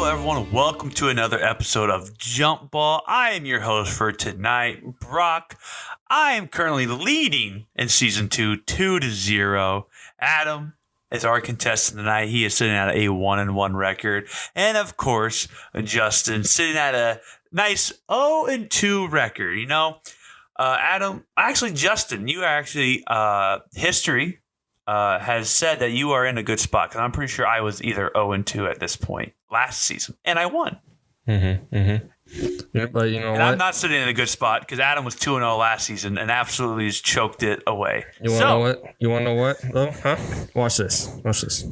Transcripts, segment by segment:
everyone. Welcome to another episode of Jump Ball. I am your host for tonight, Brock. I am currently leading in Season 2, 2-0. Adam is our contestant tonight. He is sitting at a 1-1 record. And, of course, Justin sitting at a nice 0-2 record. You know, Justin, you actually, history has said that you are in a good spot, because I'm pretty sure I was either 0-2 at this point last season, and I won. Yeah, but you know what? I'm not sitting in a good spot because Adam was 2-0 last season and absolutely just choked it away. You want to know what? You want to know what, though? Huh? Watch this. Watch this.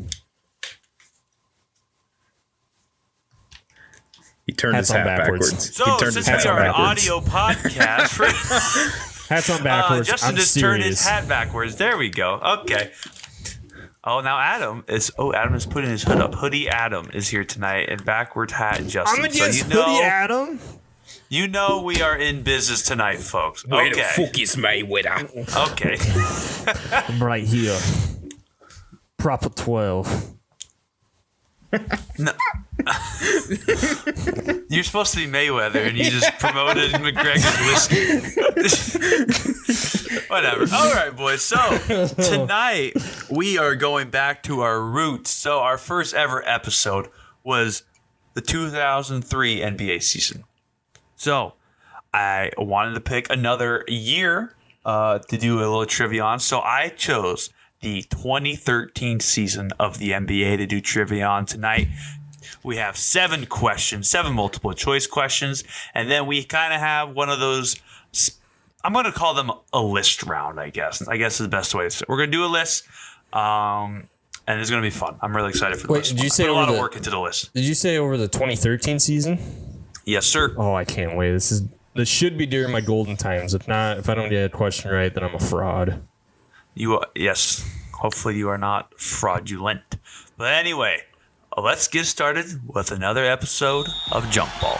He turned his hat backwards. So, since we are an audio podcast... Hats on backwards. Justin just turned his hat backwards. There we go. Okay. Oh, now Adam is putting his hood up. Hoodie Adam is here tonight, and backwards hat Justin. Hoodie Adam. You know we are in business tonight, folks. Where the fuck is Mayweather? Okay. I'm right here. Proper 12. No. You're supposed to be Mayweather, and you just promoted McGregor's whiskey. Whatever. All right, boys. So tonight we are going back to our roots. So our first ever episode was the 2003 NBA season. So I wanted to pick another year to do a little trivia on. So I chose the 2013 season of the NBA to do trivia on tonight. We have 7 questions, 7 multiple choice questions, and then we kind of have one of those, I'm going to call them a list round, I guess. I guess is the best way to say it. We're going to do a list, and it's going to be fun. I'm really excited for the list. Did you say put a lot of work into the list. Did you say over the 2013 season? Yes, sir. Oh, I can't wait. This should be during my golden times. If not, if I don't get a question right, then I'm a fraud. Yes. Hopefully you are not fraudulent. But anyway, let's get started with another episode of Jump Ball.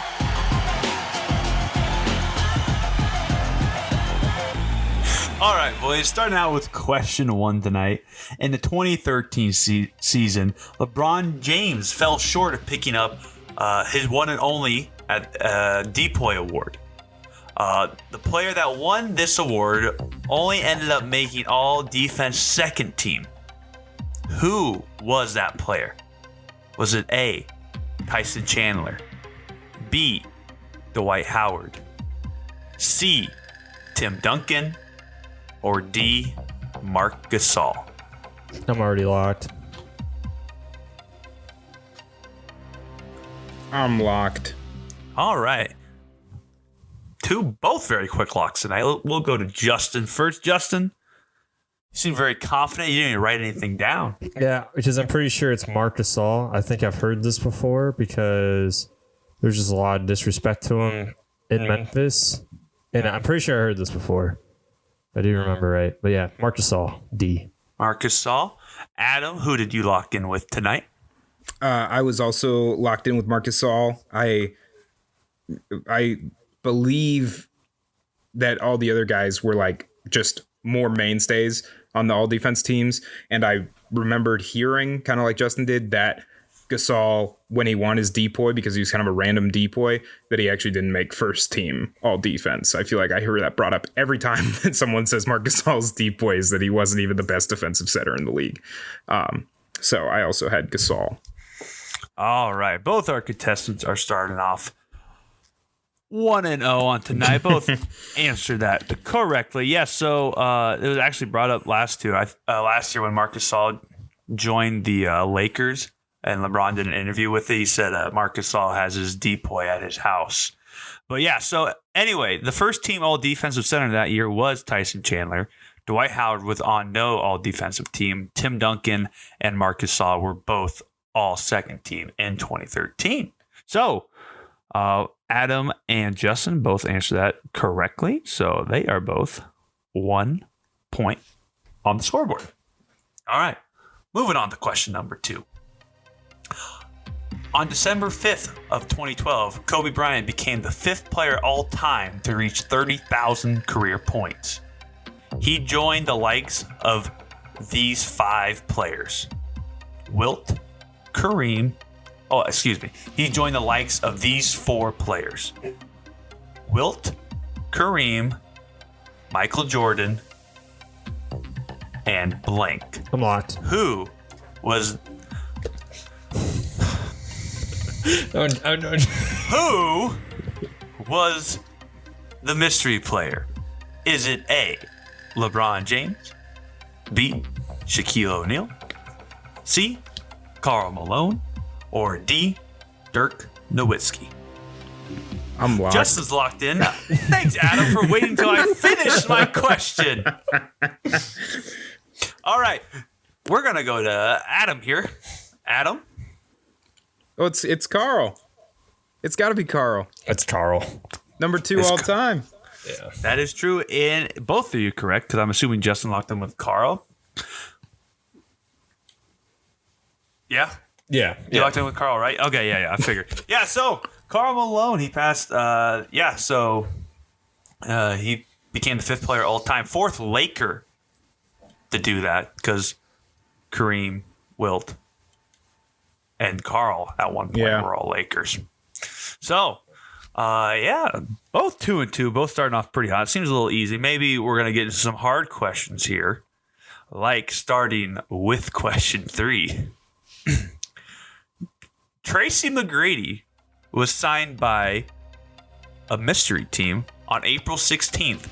All right, boys, starting out with question 1 tonight. In the 2013 season, LeBron James fell short of picking up his one and only DPOY award. The player that won this award only ended up making all defense second team. Who was that player? Was it A, Tyson Chandler, B, Dwight Howard, C, Tim Duncan, or D, Marc Gasol? I'm already locked. I'm locked. All right. Both very quick locks tonight. We'll go to Justin first. Justin, you seem very confident. You didn't even write anything down. Yeah, because I'm pretty sure it's Marc Gasol. I think I've heard this before because there's just a lot of disrespect to him in Memphis. And I'm pretty sure I heard this before. I do remember right. But yeah, Marc Gasol, D. Marc Gasol. Adam, who did you lock in with tonight? I was also locked in with Marc Gasol. I believe that all the other guys were like just more mainstays on the all defense teams. And I remembered hearing, kind of like Justin did, that Gasol, when he won his DPOY, because he was kind of a random DPOY, that he actually didn't make first team all defense. I feel like I hear that brought up every time that someone says Marc Gasol's DPOY is that he wasn't even the best defensive setter in the league. So I also had Gasol. All right. Both our contestants are starting off 1-0 on tonight. Both answered that correctly. Yes, so it was actually brought up last year when Marc Gasol joined the Lakers and LeBron did an interview with it. He said Marc Gasol has his DPOY at his house. But yeah, so anyway, the first team all defensive center that year was Tyson Chandler. Dwight Howard was on no all defensive team. Tim Duncan and Marc Gasol were both all second team in 2013. So Adam and Justin both answered that correctly. So they are both 1 point on the scoreboard. All right. Moving on to question number 2. On December 5th of 2012, Kobe Bryant became the 5th player all time to reach 30,000 career points. He joined the likes of these 5 players: Wilt, Kareem, Oh, excuse me. He joined the likes of these 4 players: Wilt, Kareem, Michael Jordan, and blank. I'm locked. Who was who was the mystery player? Is it A, LeBron James, B, Shaquille O'Neal, C, Karl Malone, or D, Dirk Nowitzki? I'm locked. Justin's locked in. Thanks, Adam, for waiting till I finished my question. All right, we're gonna go to Adam here. Adam, Oh, it's Carl. It's got to be Carl. It's Carl. Number 2 all time. Yeah. that is true, and both of you correct because I'm assuming Justin locked in with Carl. Yeah. Yeah. You locked in with Carl, right? Okay, yeah, I figured. Yeah, so Karl Malone, he passed. He became the 5th player all time, 4th Laker to do that because Kareem, Wilt, and Carl at one point were all Lakers. So, both 2 and 2, both starting off pretty hot. It seems a little easy. Maybe we're gonna get into some hard questions here, like starting with question 3. Tracy McGrady was signed by a mystery team on April 16th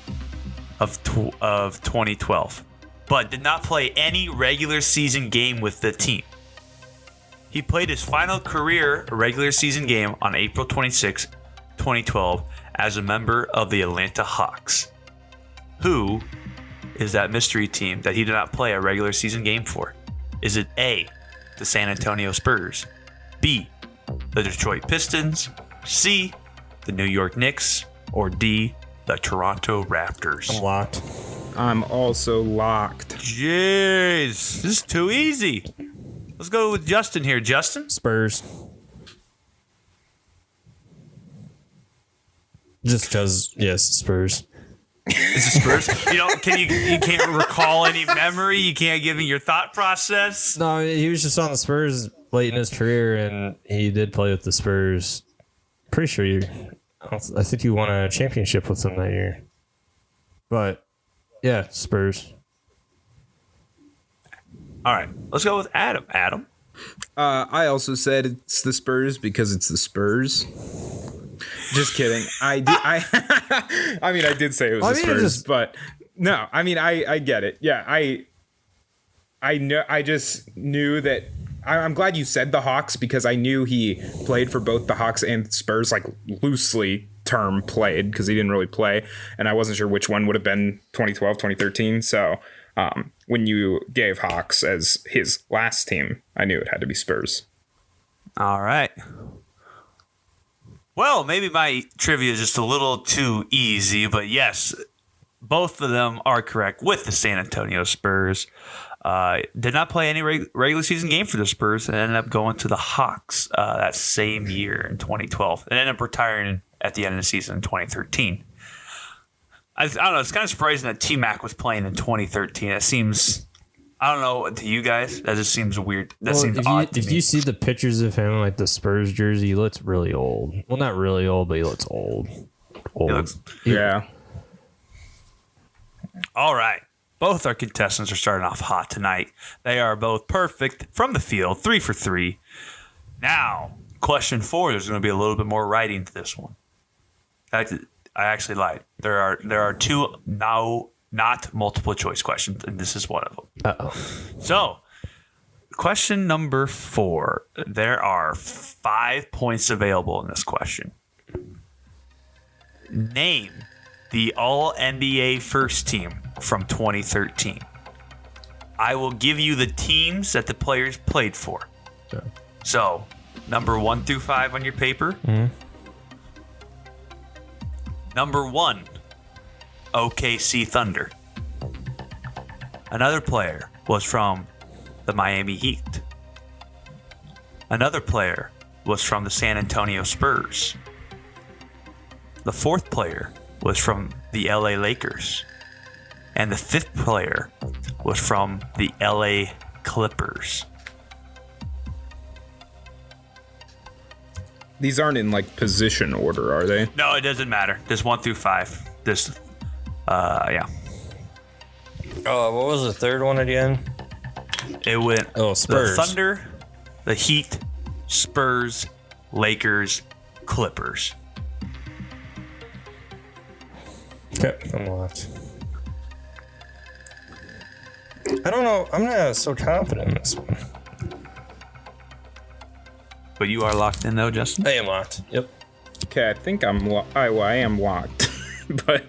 of 2012, but did not play any regular season game with the team. He played his final career regular season game on April 26, 2012, as a member of the Atlanta Hawks. Who is that mystery team that he did not play a regular season game for? Is it A, the San Antonio Spurs, B, the Detroit Pistons, C, the New York Knicks, or D, the Toronto Raptors? I'm locked. I'm also locked. Jeez, this is too easy. Let's go with Justin here. Justin? Spurs. Just because, yes, Spurs. Is it Spurs? You can't recall any memory. You can't give me your thought process. No, he was just on the Spurs late in his career, and he did play with the Spurs. Pretty sure I think you won a championship with them that year. But yeah, Spurs. All right, let's go with Adam. Adam? I also said it's the Spurs because it's the Spurs. Just kidding. I did say it was the Spurs, but no. I mean, I get it. Yeah, I know. I just knew that. I'm glad you said the Hawks because I knew he played for both the Hawks and Spurs, like loosely term played because he didn't really play, and I wasn't sure which one would have been 2012, 2013. So when you gave Hawks as his last team, I knew it had to be Spurs. All right. Well, maybe my trivia is just a little too easy, but yes, both of them are correct with the San Antonio Spurs. Did not play any regular season game for the Spurs and ended up going to the Hawks that same year in 2012 and ended up retiring at the end of the season in 2013. I don't know. It's kind of surprising that T-Mac was playing in 2013. It seems, I don't know, to you guys, that just seems weird. That seems odd to me. If you see the pictures of him, like the Spurs jersey, he looks really old. Well, not really old, but he looks old. Yeah. All right. Both our contestants are starting off hot tonight. They are both perfect from the field, 3 for 3. Now, question 4, there's going to be a little bit more writing to this one. I actually lied. There are 2 now not multiple choice questions, and this is one of them. Uh-oh. So, question number 4. There are 5 points available in this question. Name the All-NBA first team from 2013. I will give you the teams that the players played for. Okay. So, number 1 through 5 on your paper. Mm-hmm. Number 1, OKC Thunder. Another player was from the Miami Heat. Another player was from the San Antonio Spurs. The 4th player was from the LA Lakers. And the 5th player was from the LA Clippers. These aren't in like position order, are they? No, it doesn't matter. Just 1 through 5. This, yeah. Oh, what was the third one again? It went Spurs. the Thunder, the Heat, Spurs, Lakers, Clippers. Okay, I'm locked. I don't know. I'm not so confident in this one. But you are locked in though, Justin? I am locked. Yep. Okay, I think I am locked. But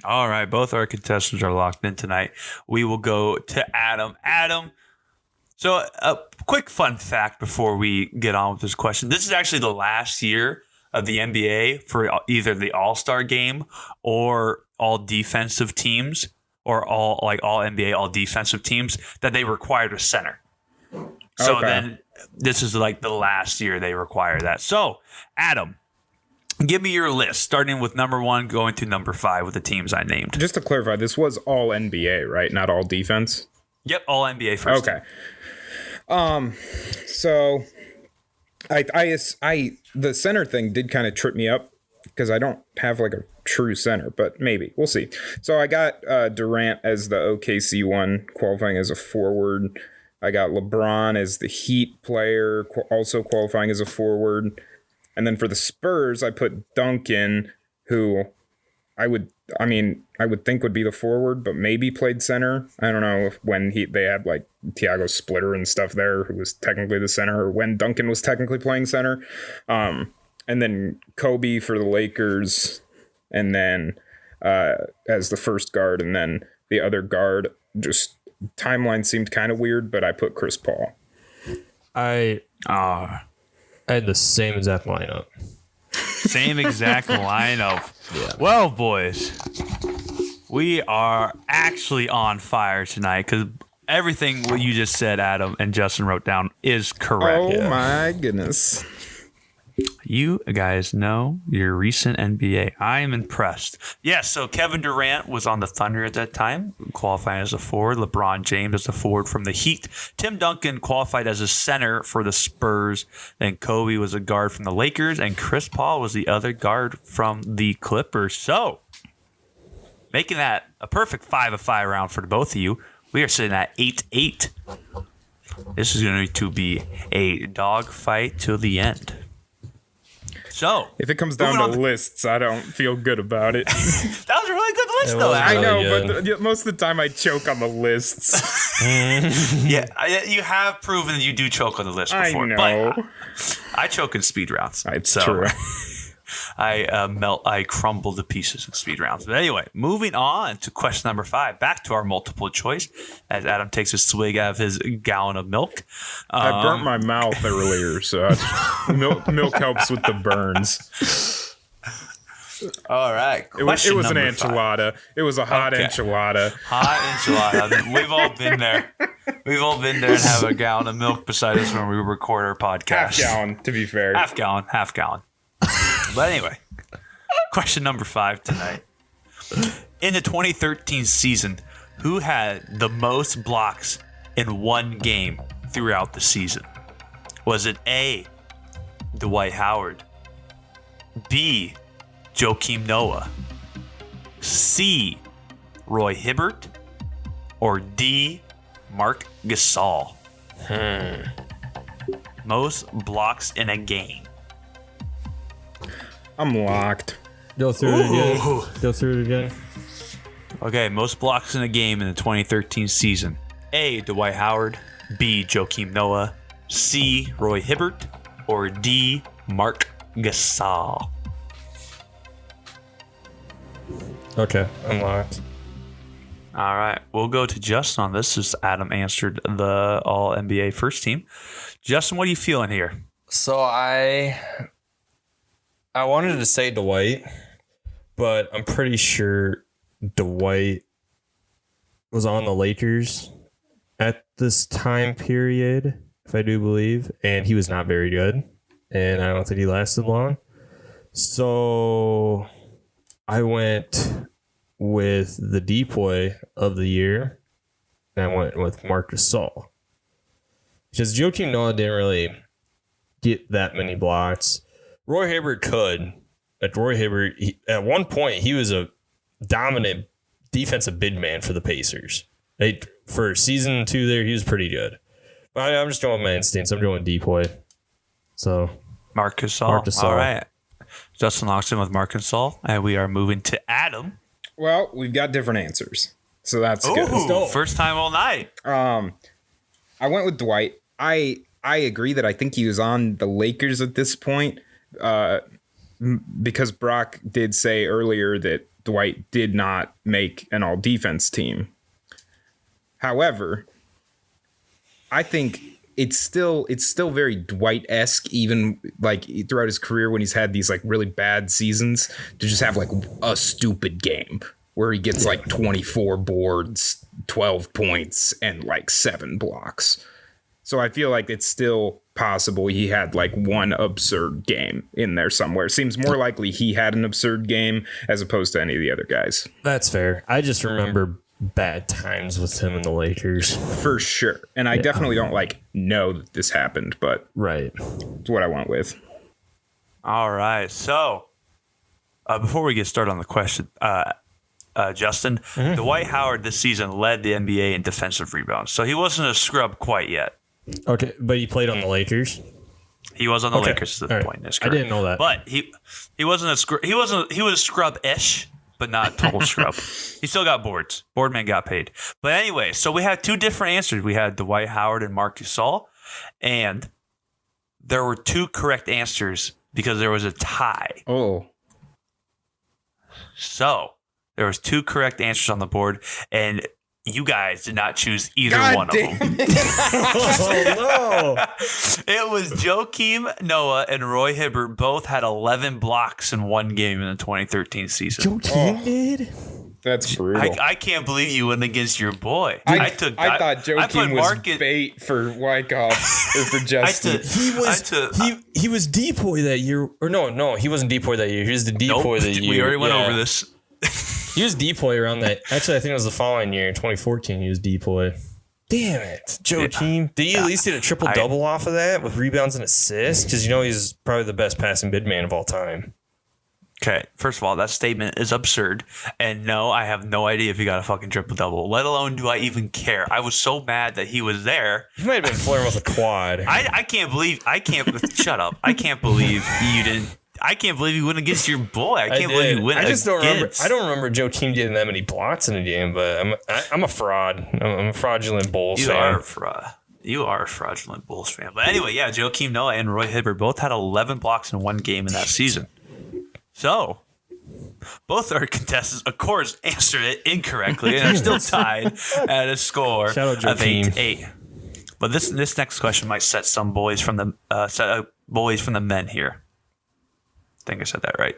All right, both our contestants are locked in tonight. We will go to Adam. Adam, so a quick fun fact before we get on with this question. This is actually the last year of the NBA for either the All-Star game or all defensive teams or all NBA all defensive teams that they required a center. So Okay. then this is like the last year they require that. So, Adam, give me your list, starting with number 1, going to number 5 with the teams I named. just to clarify, this was all NBA, right? Not all defense. Yep, all NBA first. Okay. So I the center thing did kind of trip me up because I don't have like a true center, but maybe we'll see. So I got Durant as the OKC one, qualifying as a forward. I got LeBron as the Heat player, also qualifying as a forward. And then for the Spurs, I put Duncan, who I would think would be the forward, but maybe played center. I don't know if when they had like Thiago Splitter and stuff there, who was technically the center, or when Duncan was technically playing center. And then Kobe for the Lakers, and then as the first guard, and then the other guard. Just timeline seemed kind of weird, but I put Chris Paul. I had the same exact lineup. Same exact lineup. Yeah. Well, boys, we are actually on fire tonight because everything what you just said, Adam, and Justin wrote down is correct. Oh my goodness. You guys know your recent NBA. I am impressed. Yes, so Kevin Durant was on the Thunder at that time, qualifying as a forward. LeBron James as a forward from the Heat. Tim Duncan qualified as a center for the Spurs. Then Kobe was a guard from the Lakers, and Chris Paul was the other guard from the Clippers. So, making that a perfect 5-5 round for both of you, we are sitting at 8-8. This is going to be a dogfight till the end. So, If it comes down moving to on lists, I don't feel good about it. that was a really good list, It though. was Adam. I know, Really but most of the time I choke on the lists. Yeah, you have proven that you do choke on the list I before. know. But I choke in speed rounds. It's so true. I crumble to pieces in speed rounds. But anyway, moving on to question number 5. Back to our multiple choice as Adam takes a swig out of his gallon of milk. I burnt my mouth earlier, so milk helps with the burns. All right. It was an number 5. enchilada. It was a hot Okay. enchilada. Hot enchilada. We've all been there. We've all been there and have a gallon of milk beside us when we record our podcast. Half gallon, to be fair. Half gallon. But anyway, question number 5 tonight. In the 2013 season, who had the most blocks in one game throughout the season? Was it A, Dwight Howard, B, Joakim Noah, C, Roy Hibbert, or D, Mark Gasol? Most blocks in a game. I'm locked. Go through it again. Ooh. Go through it again. Okay, most blocks in a game in the 2013 season. A, Dwight Howard. B, Joakim Noah. C, Roy Hibbert. Or D, Mark Gasol. Okay, I'm locked. All right, we'll go to Justin on this as Adam answered the All-NBA first team. Justin, what are you feeling here? So I wanted to say Dwight, but I'm pretty sure Dwight was on the Lakers at this time period, if I do believe, and he was not very good, and I don't think he lasted long. So I went with the DPOY of the year, and I went with Marc Gasol. Because Joakim Noah didn't really get that many blocks. Roy Hibbert could. Like Roy Hibbert, at one point, he was a dominant defensive big man for the Pacers. For season 2 there, he was pretty good. But I'm just going with my instincts. I'm going Depoy. So Marc Gasol. All right. Justin locks in with Marc Gasol, and we are moving to Adam. Well, we've got different answers, so that's good. Ooh, first time all night. I went with Dwight. I agree that I think he was on the Lakers at this point, because Brock did say earlier that Dwight did not make an all-defense team. However, I think it's still very Dwight-esque, even like throughout his career when he's had these like really bad seasons, to just have like a stupid game where he gets like 24 boards, 12 points, and like 7 blocks. So I feel like it's still possible he had like one absurd game in there somewhere. Seems more likely he had an absurd game as opposed to any of the other guys. that's fair. I just remember bad times with him and the Lakers. For sure. And I definitely don't like know that this happened, but Right. it's what I went with. All right. So before we get started on the question, Justin, Dwight Howard this season led the NBA in defensive rebounds. So he wasn't a scrub quite yet. Okay, but he played on the Lakers. He was on the Okay. Lakers at this All right. point in his I career. didn't know that. But he wasn't a scrub. He was scrub-ish, but not total scrub. He still got boards. Boardman got paid. But anyway, so we had 2 different answers. We had Dwight Howard and Marc Gasol, and there were 2 correct answers because there was a tie. Oh. So there was 2 correct answers on the board, and you guys did not choose either God one damn of them. Oh no! It was Joakim Noah and Roy Hibbert both had 11 blocks in one game in the 2013 season. Joakim did. That's brutal. I can't believe you went against your boy. I thought Joakim was Mark in- bait for Wyckoff or for Justin. He was Depoy that year, or no, he wasn't Depoy that year. He was the Depoy Nope, that year. we already went over this. He was Depoy around that. Actually, I think it was the following year, in 2014. He was Depoy. Damn it, Joakim. Did he at least get a triple double off of that with rebounds and assists? Because he's probably the best passing big man of all time. Okay, first of all, that statement is absurd. And no, I have no idea if he got a fucking triple double, let alone do I even care. I was so mad that he was there. He might have been flirting with a quad. I can't believe, shut up. I can't believe you didn't. I can't believe you went against your boy. I can't believe you went against. Don't remember. I don't remember Joakim getting that many blocks in a game, but I'm a fraud. I'm a fraudulent Bulls fan. You are a fraudulent Bulls fan. But anyway, yeah, Joakim Noah and Roy Hibbert both had 11 blocks in one game in that season. So both our contestants, of course, answered it incorrectly and are still tied at a score Shout out of 8-8. Joakim. But this next question might set some boys from the men here. I think I said that right.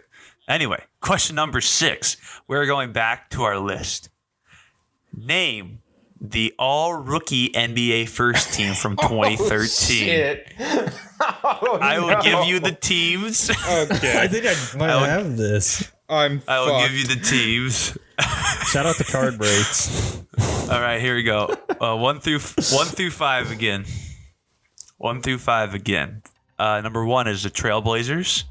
Anyway, question number 6. We're going back to our list. Name the all-rookie NBA first team from 2013. Shit. I will give you the teams. Okay. I think I might have this. I will give you the teams. Shout out to card breaks. All right, here we go. 1 through 5 again. 1 through 5 again. Number 1 is the Trailblazers.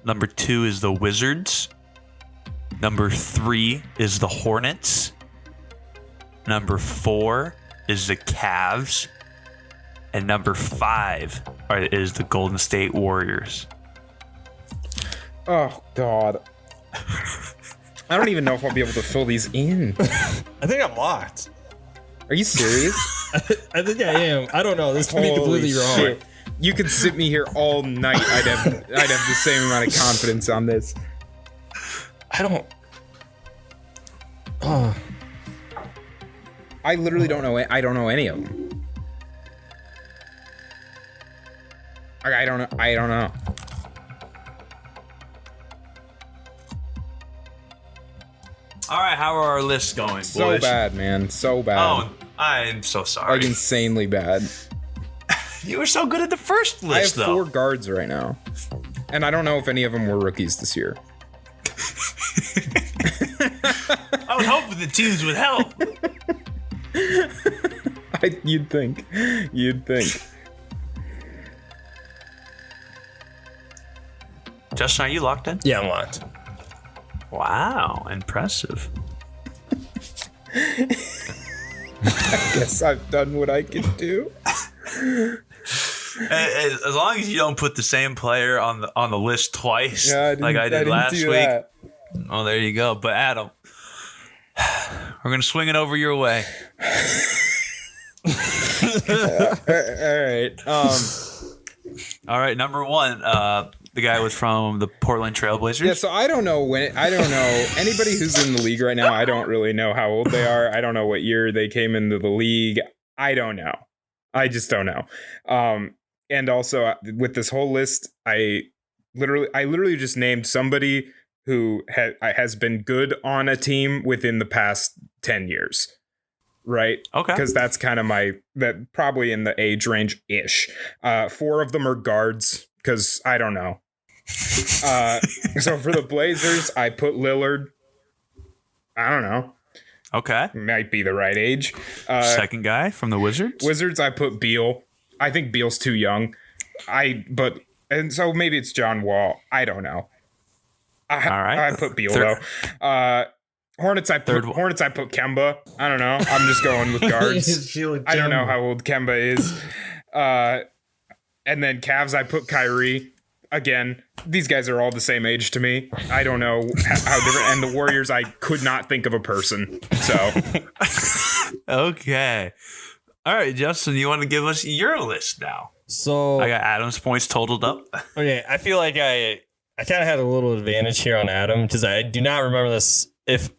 Number 2 is the Wizards. Number 3 is the Hornets. Number 4 is the Cavs. And number 5 is the Golden State Warriors. Oh, God. I don't even know if I'll be able to fill these in. I think I'm locked. Are you serious? I think I am. I don't know. This could be Holy completely wrong. shit. You could sit me here all night. I'd have the same amount of confidence on this. I don't. I literally don't know. I don't know any of them. I don't know. I don't know. All right, how are our lists going, boys? So bad, man. So bad. Oh, I'm so sorry. Like insanely bad. You were so good at the first I have list, 4 guards right now, and I don't know if any of them were rookies this year. I was hoping the teams would help. You'd think. Justin, are you locked in? Yeah, I'm locked. Wow, impressive. Guess I've done what I can do. As long as you don't put the same player on the list twice, like I did last week. That. Oh, there you go. But Adam, we're gonna swing it over your way. All right. All right, number one. The guy was from the Portland Trailblazers. Yeah, so I don't know anybody who's in the league right now. I don't really know how old they are. I don't know what year they came into the league. I don't know. I just don't know. And also with this whole list, I literally just named somebody who has been good on a team within the past 10 years. Right? Okay. Because that's kind of that probably in the age range ish. 4 of them are guards because I don't know. So for the Blazers, I put Lillard. I don't know. Okay. Might be the right age. Second guy from the Wizards. Wizards, I put Beal. I think Beal's too young. And so maybe it's John Wall. I don't know. All right. I put Beal though. Hornets, I put Kemba. I don't know. I'm just going with guards. I don't know how old Kemba is. And then Cavs, I put Kyrie. Again, these guys are all the same age to me. I don't know how different. And the Warriors, I could not think of a person. So, okay. All right, Justin, you want to give us your list now? So I got Adam's points totaled up. okay, I feel like I kind of had a little advantage here on Adam because I do not remember this. If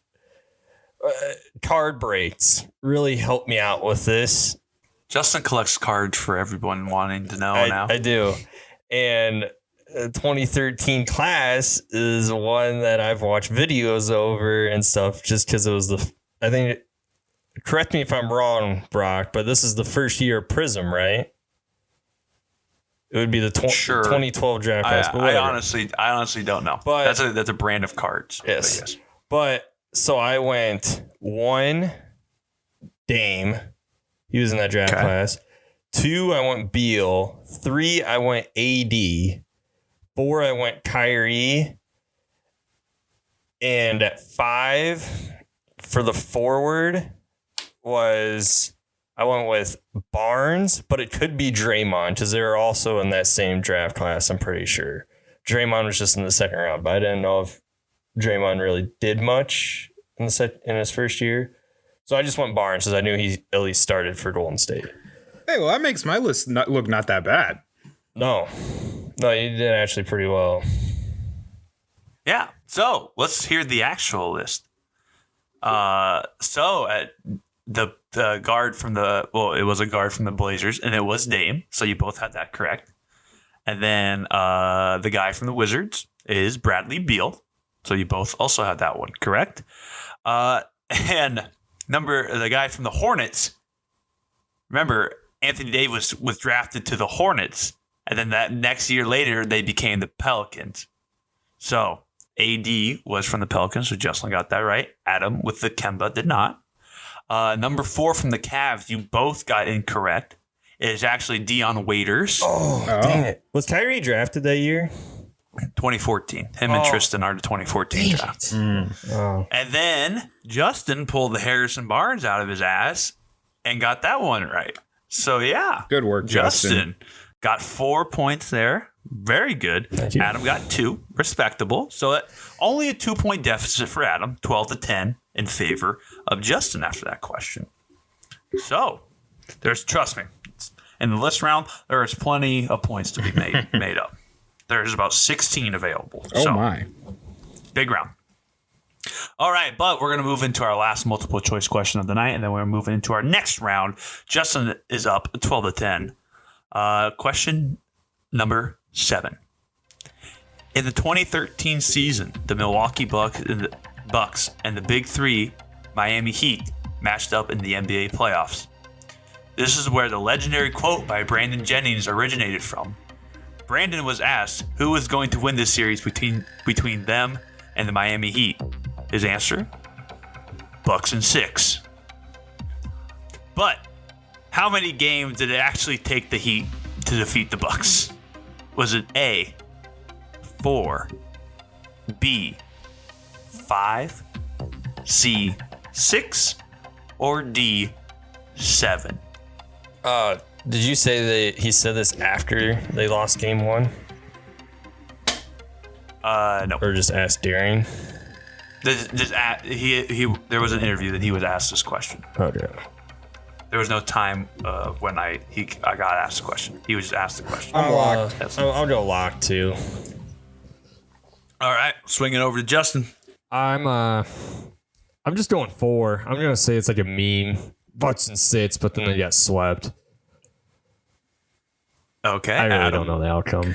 card breaks really helped me out with this. Justin collects cards for everyone wanting to know now. I do. And 2013 class is one that I've watched videos over and stuff just because it was I think, correct me if I'm wrong, Brock, but this is the first year of Prism, right? It would be the 2012 draft class. I honestly don't know. But that's a brand of cards. Yes. But so I went 1, Dame. He was in that draft class. 2, I went Beal. 3, I went AD. 4, I went Kyrie. And at 5, for the forward, I went with Barnes, but it could be Draymond because they were also in that same draft class, I'm pretty sure. Draymond was just in the second round, but I didn't know if Draymond really did much in his first year. So I just went Barnes because I knew he at least started for Golden State. Hey, well, that makes my list look not that bad. No, you did actually pretty well. Yeah. So let's hear the actual list. So at the guard from it was a guard from the Blazers, and it was Dame. So you both had that correct. And then the guy from the Wizards is Bradley Beal. So you both also had that one correct. And the guy from the Hornets. Remember, Anthony Davis was drafted to the Hornets, and then that next year later they became the Pelicans. So AD was from the Pelicans, so Justin got that right. Adam with the Kemba did not. Number 4 from the Cavs, you both got incorrect. It is actually Dion Waiters. Oh, dang it. Was Kyrie drafted that year? 2014. Him and Tristan are the 2014 draft. Oh. And then Justin pulled the Harrison Barnes out of his ass and got that one right. So, yeah. Good work, Justin. Got 4 points there. Very good. Thank you. Adam got 2. Respectable. So, only a 2-point deficit for Adam. 12-10 in favor of Justin after that question. So, trust me, in the list round, there is plenty of points to be made up. There's about 16 available. Oh, my. Big round. All right, but we're going to move into our last multiple choice question of the night, and then we're moving into our next round. Justin is up 12-10. Question number 7. In the 2013 season, the Milwaukee Bucks and the Big Three, Miami Heat, matched up in the NBA playoffs. This is where the legendary quote by Brandon Jennings originated from. Brandon was asked who was going to win this series between them and the Miami Heat. His answer? Bucks in 6. But how many games did it actually take the Heat to defeat the Bucks? Was it A, 4, B, 5, C, 6, or D, 7? Did you say that he said this after they lost game 1? No. Or just asked during? There was an interview that he was asked this question. Okay. There was no time when I got asked the question. He was just asked the question. I'll go lock too. All right, swinging over to Justin. I'm just going 4. I'm gonna say it's like a meme. Bucks and sits, but then they got swept. Okay, I really Adam. don't know the outcome.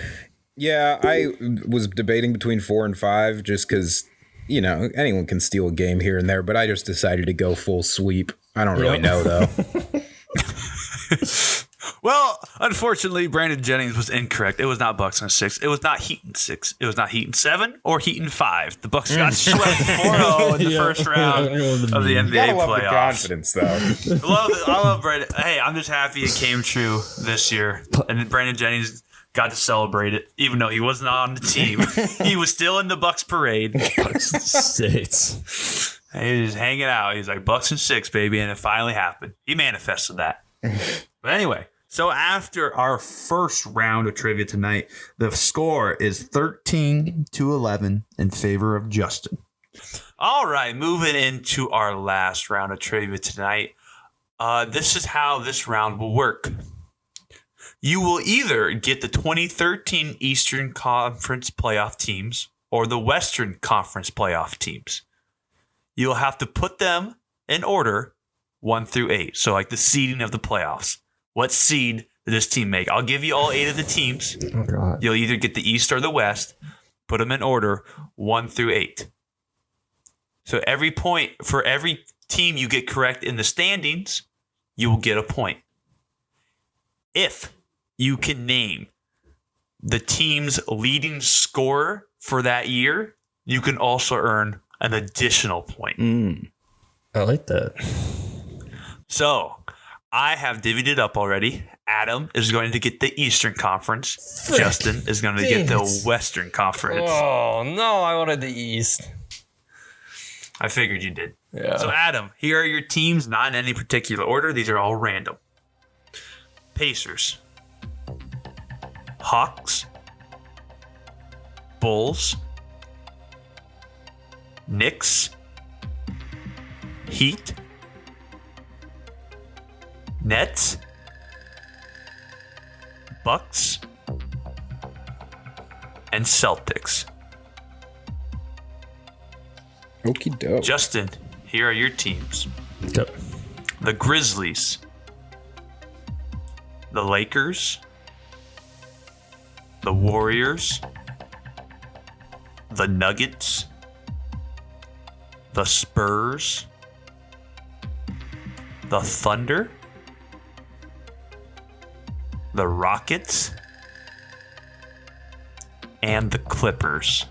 Yeah, I was debating between 4 and 5 just because, anyone can steal a game here and there, but I just decided to go full sweep. I don't really know, though. Well, unfortunately, Brandon Jennings was incorrect. It was not Bucks in 6. It was not Heat in 6. It was not Heat in 7 or Heat in 5. The Bucks got swept 4-0 in the first round of the NBA Gotta love the playoffs. confidence, though. I love Brandon. Hey, I'm just happy it came true this year. And Brandon Jennings got to celebrate it, even though he wasn't on the team. He was still in the Bucks parade. Bucks and sits. He was just hanging out. He's like, Bucks and 6, baby. And it finally happened. He manifested that. But anyway, so after our first round of trivia tonight, the score is 13-11 in favor of Justin. All right, moving into our last round of trivia tonight. This is how this round will work. You will either get the 2013 Eastern Conference playoff teams or the Western Conference playoff teams. You'll have to put them in order 1 through 8. So like the seeding of the playoffs. What seed did this team make? I'll give you all 8 of the teams. Oh, God. You'll either get the East or the West. Put them in order 1 through 8. So every point for every team you get correct in the standings, you will get a point. If you can name the team's leading scorer for that year, you can also earn an additional point. I like that. So I have divvied it up already. Adam is going to get the Eastern Conference. Justin is going to get the Western Conference. Oh, no, I wanted the East. I figured you did. Yeah. So Adam, here are your teams, not in any particular order. These are all random. Pacers. Hawks. Bulls. Knicks. Heat. Nets. Bucks. And Celtics. Okie doke. Justin, here are your teams. Yep. The Grizzlies. The Lakers. The Warriors. The Nuggets. The Spurs. The Thunder. The Rockets. And the Clippers.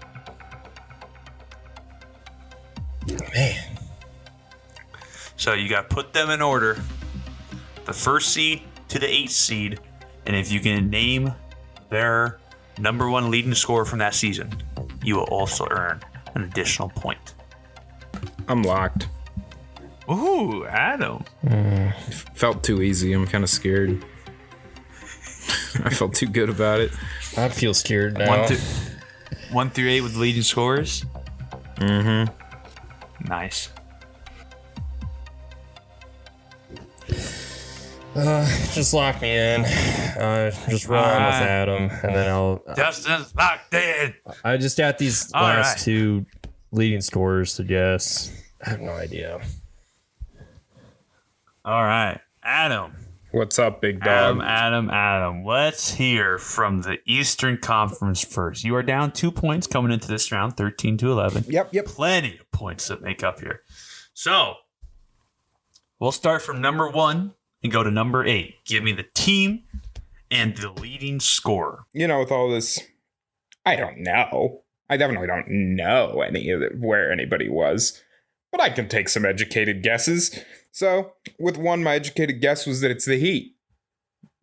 Man. So you got to put them in order. The first seed to the 8th seed. And if you can name their number 1 leading scorer from that season, you will also earn an additional point. I'm locked. Ooh, Adam. Felt too easy. I'm kind of scared. I felt too good about it. I feel scared now. 1 through 8 with leading scorers. Mm-hmm. Nice. Just lock me in. Just roll on with Alright. Adam, and then I'll. Justin's locked in. I just got these All last right. 2 leading scorers to guess. I have no idea. All right. Adam. What's up, big dog? Adam. Let's hear from the Eastern Conference first. You are down 2 points coming into this round, 13-11. Yep. Plenty of points that make up here. So, we'll start from number 1 and go to number 8. Give me the team and the leading scorer. With all this, I don't know. I definitely don't know any of where anybody was, but I can take some educated guesses. So, with one, my educated guess was that it's the Heat.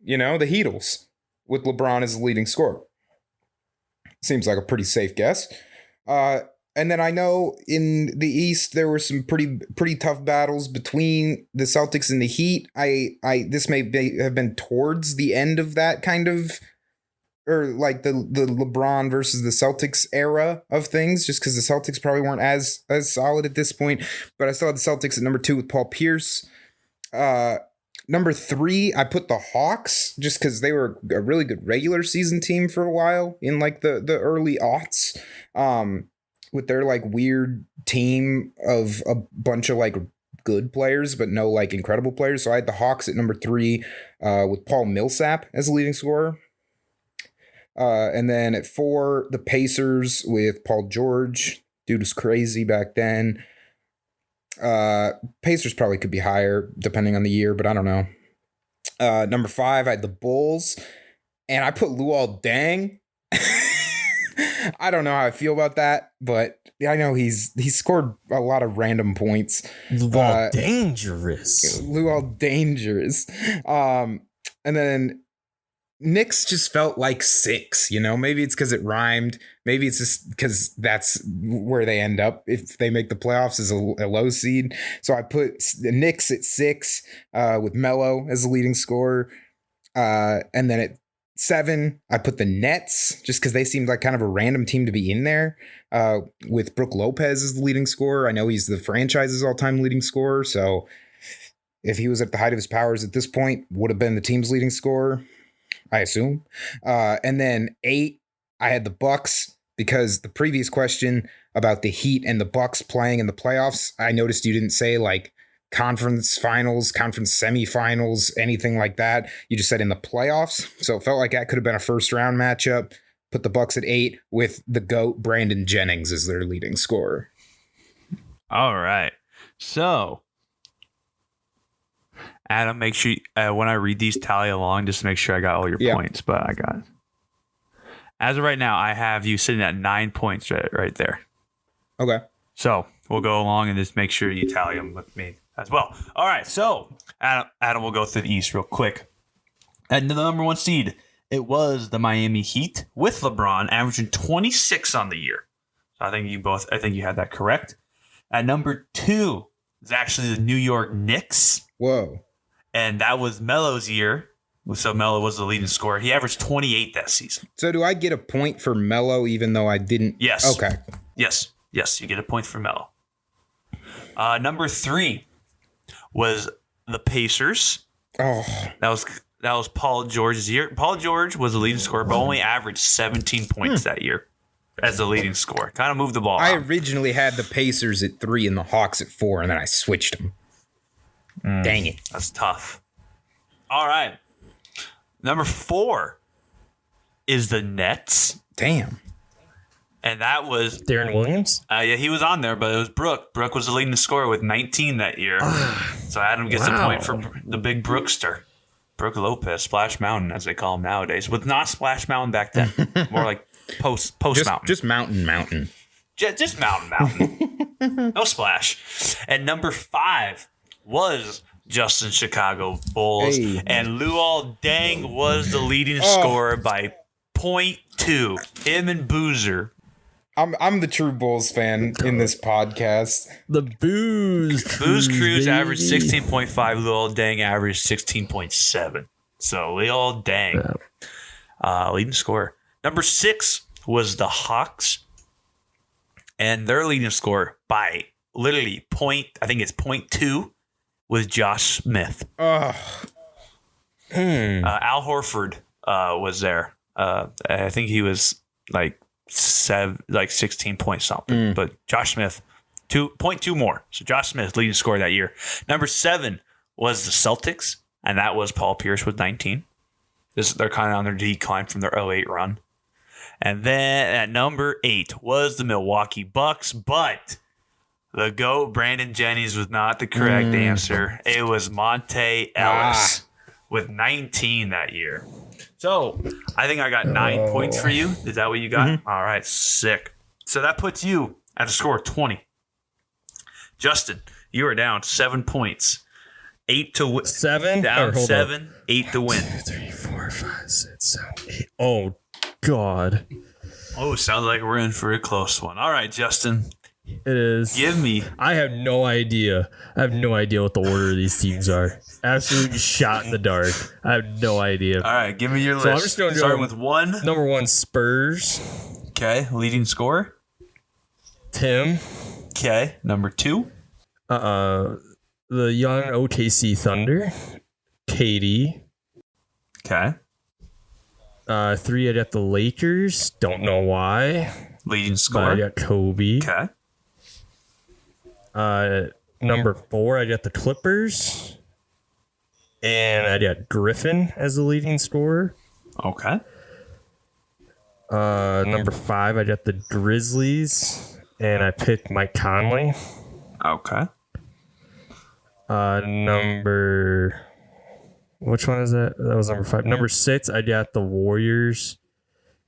The Heatles, with LeBron as the leading scorer. Seems like a pretty safe guess. And then I know in the East there were some pretty tough battles between the Celtics and the Heat. This have been towards the end of that kind of, or like the LeBron versus the Celtics era of things, just because the Celtics probably weren't as solid at this point. But I still had the Celtics at number 2 with Paul Pierce. Number 3, I put the Hawks just because they were a really good regular season team for a while in like the early aughts, with their like weird team of a bunch of like good players, but no like incredible players. So I had the Hawks at number 3 with Paul Millsap as the leading scorer. And then at 4, the Pacers with Paul George. Dude was crazy back then. Pacers probably could be higher depending on the year, but I don't know. Number 5, I had the Bulls, and I put Luol Deng. I don't know how I feel about that, but I know he's scored a lot of random points. Luol dangerous. Luol dangerous. And then Knicks just felt like 6, you know, maybe it's because it rhymed. Maybe it's just because that's where they end up if they make the playoffs as a low seed. So I put the Knicks at 6 with Melo as the leading scorer. And then at 7, I put the Nets just because they seemed like kind of a random team to be in there with Brook Lopez as the leading scorer. I know he's the franchise's all-time leading scorer. So if he was at the height of his powers at this point, would have been the team's leading scorer, I assume. And then 8, I had the Bucks because the previous question about the Heat and the Bucks playing in the playoffs, I noticed you didn't say like conference finals, conference semifinals, anything like that. You just said in the playoffs. So it felt like that could have been a first round matchup. Put the Bucks at 8 with the GOAT Brandon Jennings as their leading scorer. All right. So, Adam, make sure when I read these, tally along just to make sure I got all your points. But I got it. As of right now, I have you sitting at 9 points right there. Okay. So we'll go along and just make sure you tally them with me as well. All right. So Adam will go through the East real quick. At the number 1 seed, it was the Miami Heat with LeBron averaging 26 on the year. So I think you had that correct. At number 2 is actually the New York Knicks. Whoa. And that was Melo's year. So Melo was the leading scorer. He averaged 28 that season. So do I get a point for Melo even though I didn't? Yes. Okay. Yes, you get a point for Melo. Number 3 was the Pacers. Oh. That was Paul George's year. Paul George was the leading scorer, but only averaged 17 points that year as the leading scorer. Kind of moved the ball I out. originally had the Pacers at 3 and the Hawks at 4, and then I switched them. Dang it. That's tough. All right. Number 4 is the Nets. Damn. And that was Darren Williams? yeah, he was on there, but it was Brook. Brook was the leading scorer with 19 that year. So Adam gets a point for the big Brookster. Brook Lopez, Splash Mountain, as they call him nowadays. With not Splash Mountain back then. More like post Mountain. Just Mountain. Just Mountain. No Splash. And number 5 was Justin Chicago Bulls. Hey. And Luol Deng was the leading scorer by 0.2. Him and Boozer. I'm the true Bulls fan in this podcast. The Booze Cruise baby. averaged 16.5. Luol Deng averaged 16.7. So Luol Deng, leading scorer. Number 6 was the Hawks. And their leading scorer by literally I think it's 0.2 was Josh Smith. Oh. Al Horford was there. I think he was like 16 point something. But Josh Smith, 2.2 more. So Josh Smith leading scorer that year. Number 7 was the Celtics, and that was Paul Pierce with 19. They're kind of on their decline from their 08 run. And then at number 8 was the Milwaukee Bucks, but the GOAT Brandon Jennings was not the correct answer. It was Monte Ellis with 19 that year. So I think I got 9 points for you. Is that what you got? Mm-hmm. All right, sick. So that puts you at a score of 20. Justin, you are down 7 points. 8 to win. 7? Down 7, up. 8 to win. 2, 3, 4, 5, 6, 7, 8. Oh, God. Oh, sounds like we're in for a close one. All right, Justin, It is. give me. I have no idea. I have no idea what the order of these teams are. Absolute shot in the dark. I have no idea. All right, give me your list. So I'm just gonna go- Starting with 1. Number 1, Spurs. Okay, leading scorer. Tim. Okay, number 2. The young OKC Thunder. Katie. Okay, 3, I got the Lakers. Don't know why. leading But I scorer. got Kobe. Okay, Number 4, I got the Clippers. And I got Griffin as the leading scorer. okay, Number 5, I got the Grizzlies. And I picked Mike Conley. okay. Number... Which one is that? That was number 5. Number 6, I got the Warriors.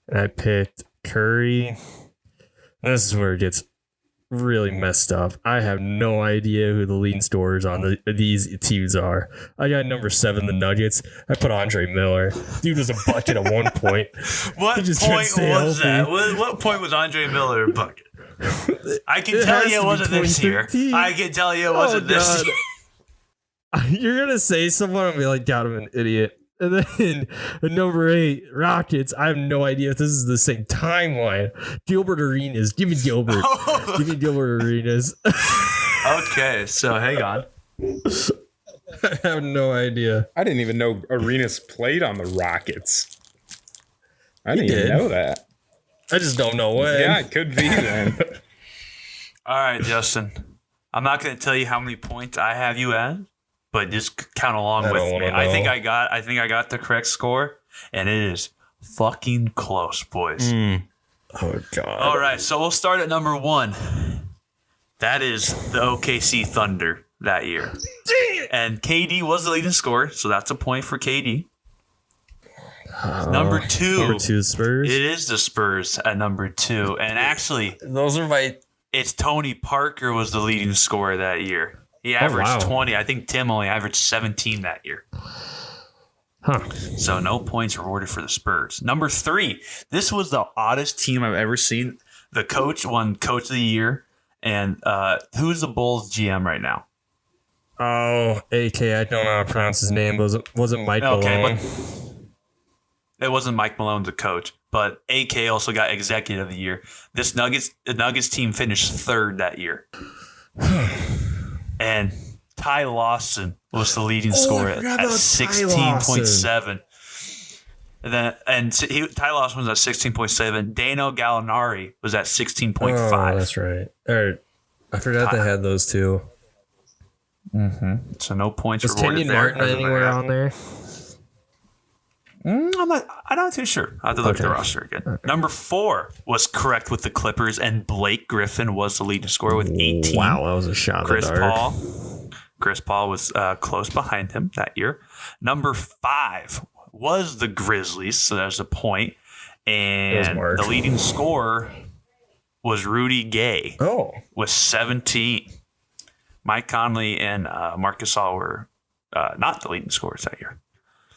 And I picked Curry. This is where it gets really messed up. I have no idea who the leading scorers on these teams are. I got number 7, the Nuggets. I put Andre Miller. Dude was a bucket at one point. What He just point couldn't stay was that? healthy. What point was Andre Miller a bucket? I can It tell has you to it be wasn't this year. 2013. I can tell you it wasn't this year. You're gonna say someone and be like, God, I'm an idiot. And then at number 8, Rockets. I have no idea if this is the same timeline. Gilbert Arenas. Give me Gilbert. Give me Gilbert Arenas. Okay, so hang on. I have no idea. I didn't even know Arenas played on the Rockets. I didn't did. even know that. I just don't know when. Yeah, it could be then. All right, Justin. I'm not going to tell you how many points I have you at, but just count along I with don't me. wanna I think know. I got the correct score, and it is fucking close, boys. Oh, God. All right, so we'll start at number 1. That is the OKC Thunder that year. And KD was the leading scorer, so that's a point for KD. Number 2. Number 2, Spurs. It is the Spurs at number 2. And actually, Those are my... it's Tony Parker was the leading scorer that year. He averaged wow. 20. I think Tim only averaged 17 that year. Huh. So no points rewarded for the Spurs. Number 3. This was the oddest team I've ever seen. The coach won Coach of the Year. And who's the Bulls GM right now? Oh, AK, I don't know how to pronounce his name. Wasn't Mike Okay, Malone? It wasn't Mike Malone, the coach, but AK also got Executive of the Year. The Nuggets team finished 3rd that year. And Ty Lawson was the leading scorer at forgot about Ty 16.7. Ty Lawson was at 16.7. Dano Gallinari was at 16.5. Oh, that's right. All right. I forgot they had those two. So no points Was rewarded Kenyon there. Martin anywhere on there? I'm not too sure. I have to look at the Okay. roster again. Number 4 was correct with the Clippers, and Blake Griffin was the leading scorer with 18. Wow, that was a shot Chris in the dark. Paul. Chris Paul was close behind him that year. Number 5 was the Grizzlies, so there's a point. And Mark. the leading scorer was Rudy Gay Oh, with 17. Mike Conley and Marcus Gasol were not the leading scorers that year.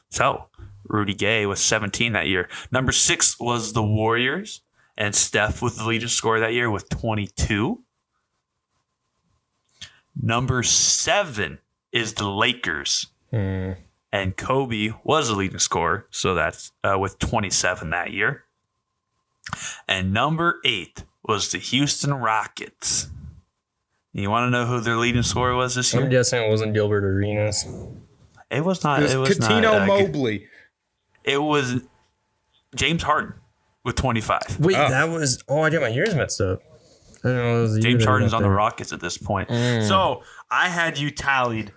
So Rudy Gay was 17 that year. Number 6 was the Warriors, and Steph was the leading scorer that year with 22. Number 7 is the Lakers, and Kobe was the leading scorer, so that's with 27 that year. And number 8 was the Houston Rockets. You want to know who their leading scorer was this I'm year? guessing it wasn't Gilbert Arenas. It was not. It was Katino not, Mobley. It was James Harden with 25. Wait, Oh. that was... Oh, I got my years mixed up. I didn't know it was the year James they Harden's went on the there. Rockets at this point. So I had you tallied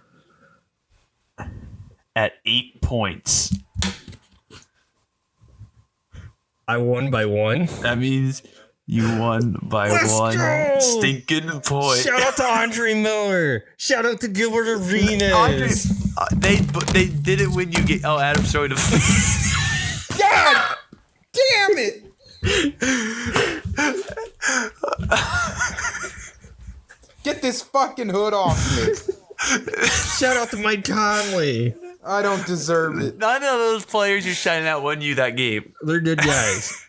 at 8 points. I won by 1. That means you won by Let's 1 go! stinking point. Shout out to Andre Miller. Shout out to Gilbert Arenas. Andre, they did it when you get. Oh, Adam showing the. God damn it! Get this fucking hood off me. Shout out to Mike Conley. I don't deserve it. None of those players you're shining out won you that game. They're good guys.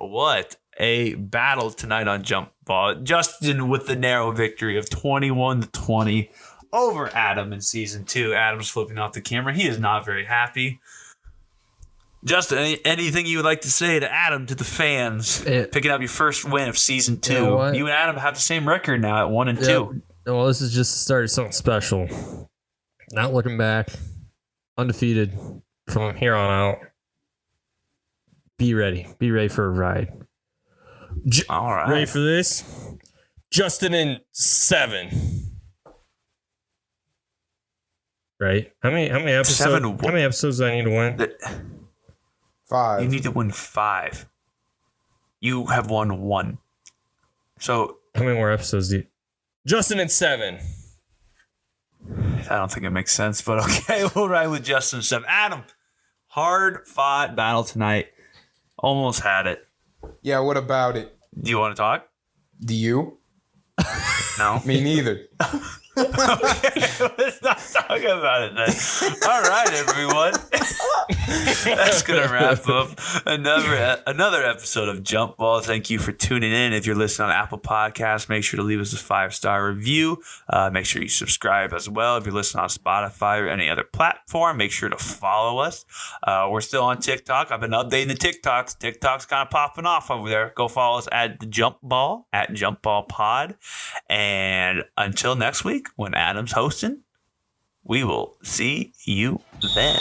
What a battle tonight on Jump Ball. Justin with the narrow victory of 21-20 over Adam in season 2. Adam's flipping off the camera. He is not very happy. Justin, anything you would like to say to Adam, to the fans, picking up your first win of season 2? You and Adam have the same record now at 1-2. Well, this is just the start of something special. Not looking back. Undefeated from here on out. Be ready. Be ready for a ride. All right. Ready for this? Justin in 7. Right? How many episodes? 7. How many episodes do I need to win? 5. You need to win 5. You have won 1. So How many more episodes do you... Justin in 7. I don't think it makes sense, but okay, we'll ride with Justin 7. Adam, hard fought battle tonight. Almost had it. Yeah, what about it? Do you want to talk? Do you? No. Me neither. Okay, let's not talk about it then. All right, everyone. That's gonna wrap up another episode of Jump Ball. Thank you for tuning in. If you're listening on Apple Podcasts, make sure to leave us a 5-star review. Make sure you subscribe as well. If you're listening on Spotify or any other platform, make sure to follow us. We're still on TikTok. I've been updating the TikToks. TikTok's kind of popping off over there. Go follow us at the Jump Ball, at Jump Ball Pod. And until next week, when Adam's hosting, we will see you then.